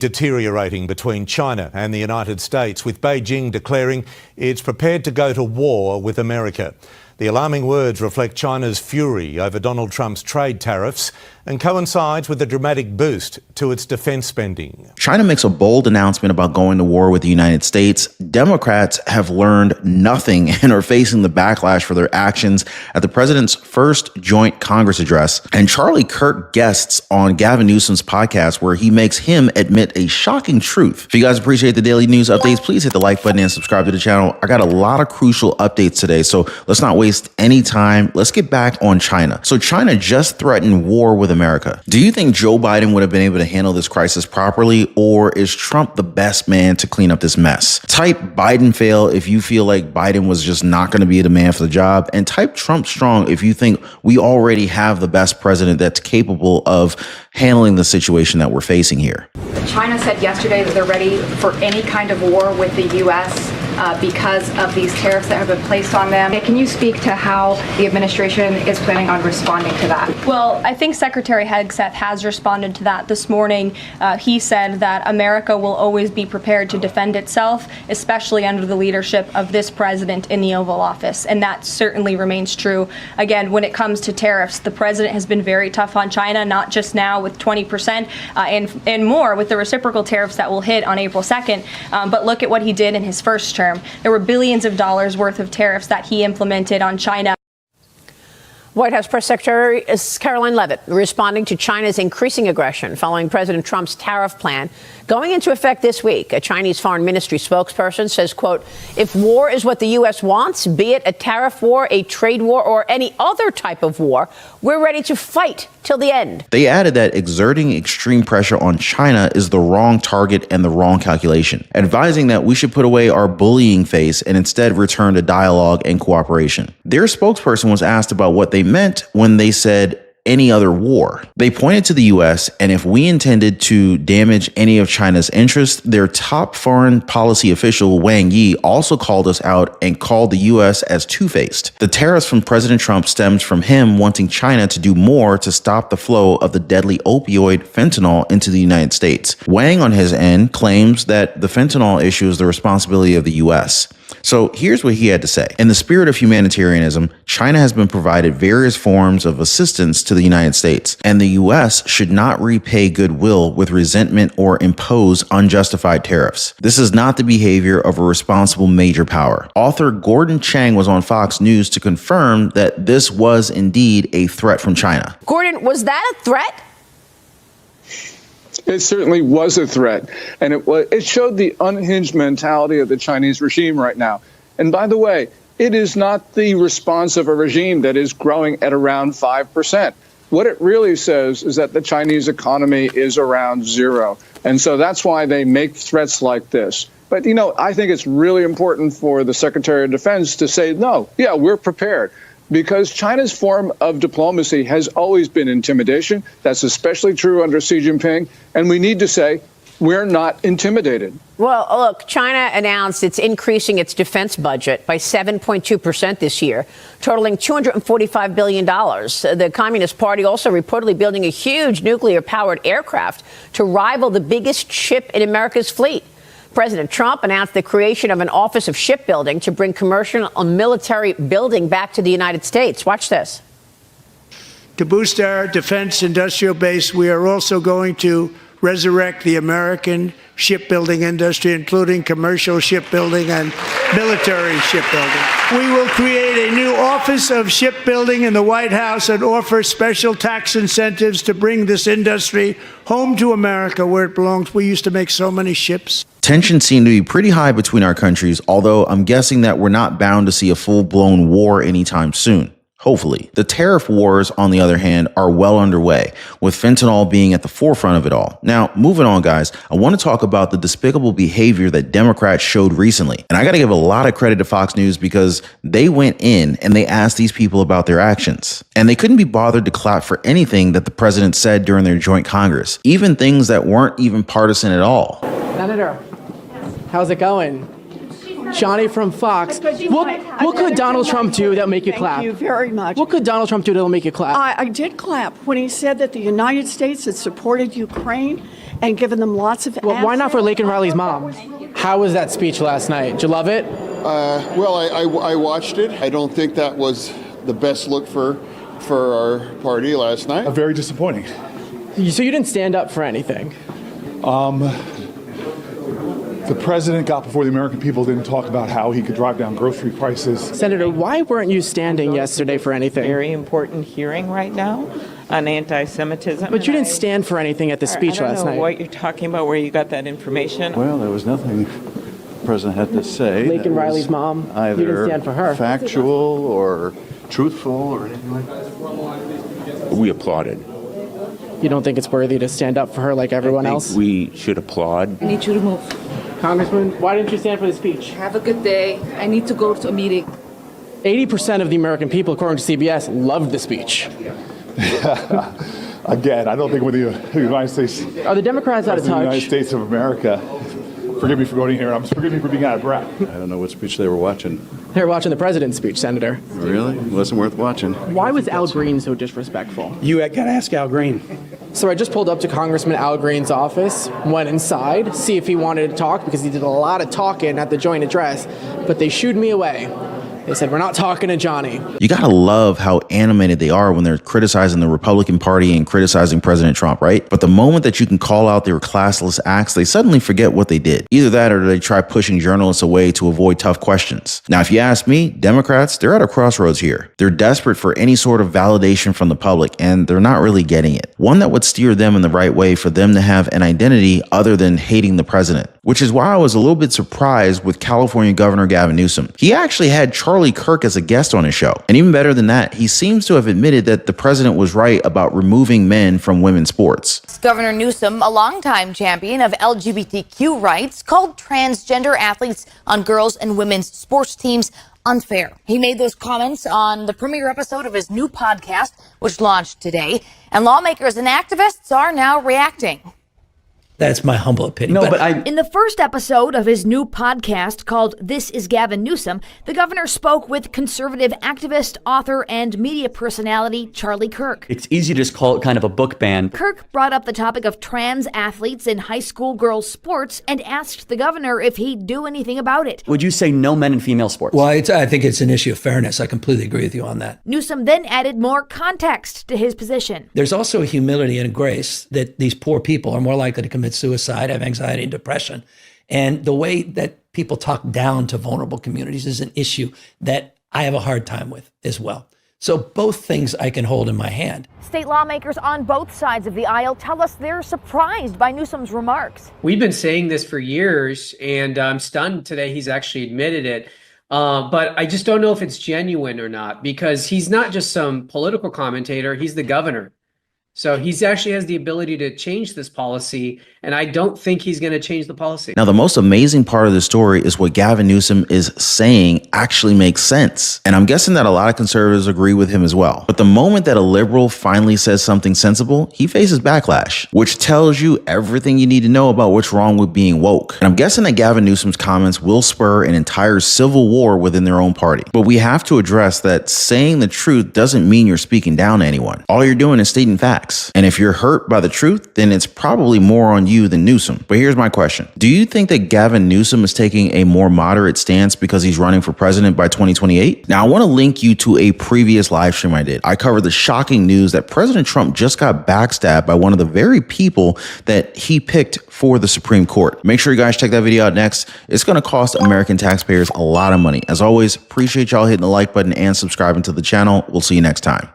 deteriorating between China and the United States, with Beijing declaring it's prepared to go to war with America. The alarming words reflect China's fury over Donald Trump's trade tariffs and coincides with a dramatic boost to its defense spending. China makes a bold announcement about going to war with the United States. Democrats have learned nothing and are facing the backlash for their actions at the president's first joint Congress address. And Charlie Kirk guests on Gavin Newsom's podcast, where he makes him admit a shocking truth. If you guys appreciate the daily news updates, please hit the like button and subscribe to the channel. I got a lot of crucial updates today, so let's not waste any time. Let's get back on China. So China just threatened war with America. Do you think Joe Biden would have been able to handle this crisis properly, or is Trump the best man to clean up this mess? Type Biden fail if you feel like Biden was just not going to be the man for the job, and type Trump strong if you think we already have the best president that's capable of handling the situation that we're facing here. China said yesterday that they're ready for any kind of war with the U.S. Because of these tariffs that have been placed on them. Can you speak to how the administration is planning on responding to that? Well, I think Secretary Hegseth has responded to that this morning. He said that America will always be prepared to defend itself, especially under the leadership of this president in the Oval Office. And that certainly remains true. Again, when it comes to tariffs, the president has been very tough on China, not just now with 20% and more with the reciprocal tariffs that will hit on April 2nd. But look at what he did in his first term. There were billions of dollars worth of tariffs that he implemented on China. White House Press Secretary Caroline Leavitt responding to China's increasing aggression following President Trump's tariff plan going into effect this week. A Chinese Foreign Ministry spokesperson says, quote, if war is what the U.S. wants, be it a tariff war, a trade war, or any other type of war, we're ready to fight till the end. They added that exerting extreme pressure on China is the wrong target and the wrong calculation, advising that we should put away our bullying face and instead return to dialogue and cooperation. Their spokesperson was asked about what they meant when they said any other war. They pointed to the U.S., and if we intended to damage any of China's interests, their top foreign policy official, Wang Yi, also called us out and called the U.S. as two-faced. The tariffs from President Trump stems from him wanting China to do more to stop the flow of the deadly opioid fentanyl into the United States. Wang, on his end, claims that the fentanyl issue is the responsibility of the U.S. So here's what he had to say. In the spirit of humanitarianism, China has been provided various forms of assistance to the United States, and the U.S. should not repay goodwill with resentment or impose unjustified tariffs. This is not the behavior of a responsible major power. Author Gordon Chang was on Fox News to confirm that this was indeed a threat from China. Gordon, was that a threat? It certainly was a threat, and it showed the unhinged mentality of the Chinese regime right now. And by the way, it is not the response of a regime that is growing at around 5%. What it really says is that the Chinese economy is around zero. And so that's why they make threats like this. But, you know, I think it's really important for the Secretary of Defense to say, no, yeah, we're prepared. Because China's form of diplomacy has always been intimidation. That's especially true under Xi Jinping. And we need to say we're not intimidated. Well, look, China announced it's increasing its defense budget by 7.2% this year, totaling $245 billion. The Communist Party also reportedly building a huge nuclear-powered aircraft to rival the biggest ship in America's fleet. President Trump announced the creation of an Office of Shipbuilding to bring commercial and military building back to the United States. Watch this. To boost our defense industrial base, we are also going to resurrect the American shipbuilding industry, including commercial shipbuilding and military shipbuilding. We will create a new Office of Shipbuilding in the White House and offer special tax incentives to bring this industry home to America where it belongs. We used to make so many ships. Tensions seem to be pretty high between our countries, although I'm guessing that we're not bound to see a full-blown war anytime soon. Hopefully. The tariff wars, on the other hand, are well underway, with fentanyl being at the forefront of it all. Now, moving on, guys, I want to talk about the despicable behavior that Democrats showed recently. And I got to give a lot of credit to Fox News because they went in and they asked these people about their actions. And they couldn't be bothered to clap for anything that the president said during their joint Congress, even things that weren't even partisan at all. Senator, how's it going? Johnny from Fox. What could Donald Trump do that'll make you clap? Thank you very much. What could Donald Trump do that'll make you clap? I did clap when he said that the United States had supported Ukraine and given them lots of Well, why not for Laken Riley's mom? How was that speech last night? Did you love it? Well, I watched it. I don't think that was the best look for our party last night. Very disappointing. So you didn't stand up for anything? The president got before the American people, didn't talk about how he could drive down grocery prices. Senator, why weren't you standing yesterday for anything? Very important hearing right now on anti-Semitism. But you didn't stand for anything at the speech last I don't know night. what you're talking about, where you got that information. Well, there was nothing the president had to say. Laken Riley's mom, you either didn't stand for her. Factual or truthful or anything like that. We applauded. You don't think it's worthy to stand up for her like everyone else? We should applaud. I need you to move. Congressman, why didn't you stand for the speech? Have a good day. I need to go to a meeting. 80% of the American people, according to CBS, loved the speech. Again, I don't think with the United States. Are the Democrats out of touch? The United States of America. Forgive me for going here. Forgive me for being out of breath. I don't know what speech they were watching. They were watching the president's speech, Senator. Really? It wasn't worth watching. Why was Al Green so disrespectful? You got to ask Al Green. So I just pulled up to Congressman Al Green's office, went inside, see if he wanted to talk, because he did a lot of talking at the joint address, but they shooed me away. They said, we're not talking to Johnny. You gotta love how animated they are when they're criticizing the Republican Party and criticizing President Trump, right? But the moment that you can call out their classless acts, they suddenly forget what they did. Either that or they try pushing journalists away to avoid tough questions. Now, if you ask me, Democrats, they're at a crossroads here. They're desperate for any sort of validation from the public, and they're not really getting it. One that would steer them in the right way for them to have an identity other than hating the president. Which is why I was a little bit surprised with California Governor Gavin Newsom. He actually had Charlie Kirk as a guest on his show. And even better than that, he seems to have admitted that the president was right about removing men from women's sports. Governor Newsom, a longtime champion of LGBTQ rights, called transgender athletes on girls' and women's sports teams unfair. He made those comments on the premiere episode of his new podcast, which launched today. And lawmakers and activists are now reacting. That's my humble opinion. In the first episode of his new podcast called This is Gavin Newsom, the governor spoke with conservative activist, author, and media personality Charlie Kirk. It's easy to just call it kind of a book ban. Kirk brought up the topic of trans athletes in high school girls' sports and asked the governor if he'd do anything about it. Would you say no men in female sports? Well, I think it's an issue of fairness. I completely agree with you on that. Newsom then added more context to his position. There's also a humility and a grace that these poor people are more likely to commit suicide, have anxiety and depression. And the way that people talk down to vulnerable communities is an issue that I have a hard time with as well. So both things I can hold in my hand. State lawmakers on both sides of the aisle tell us they're surprised by Newsom's remarks. We've been saying this for years, and I'm stunned today he's actually admitted it. But I just don't know if it's genuine or not, because he's not just some political commentator, he's the governor. So he's actually has the ability to change this policy, and I don't think he's going to change the policy. Now, the most amazing part of the story is what Gavin Newsom is saying actually makes sense. And I'm guessing that a lot of conservatives agree with him as well. But the moment that a liberal finally says something sensible, he faces backlash, which tells you everything you need to know about what's wrong with being woke. And I'm guessing that Gavin Newsom's comments will spur an entire civil war within their own party. But we have to address that saying the truth doesn't mean you're speaking down to anyone. All you're doing is stating facts. And if you're hurt by the truth, then it's probably more on you than Newsom. But here's my question. Do you think that Gavin Newsom is taking a more moderate stance because he's running for president by 2028? Now, I want to link you to a previous live stream I did. I covered the shocking news that President Trump just got backstabbed by one of the very people that he picked for the Supreme Court. Make sure you guys check that video out next. It's going to cost American taxpayers a lot of money. As always, appreciate y'all hitting the like button and subscribing to the channel. We'll see you next time.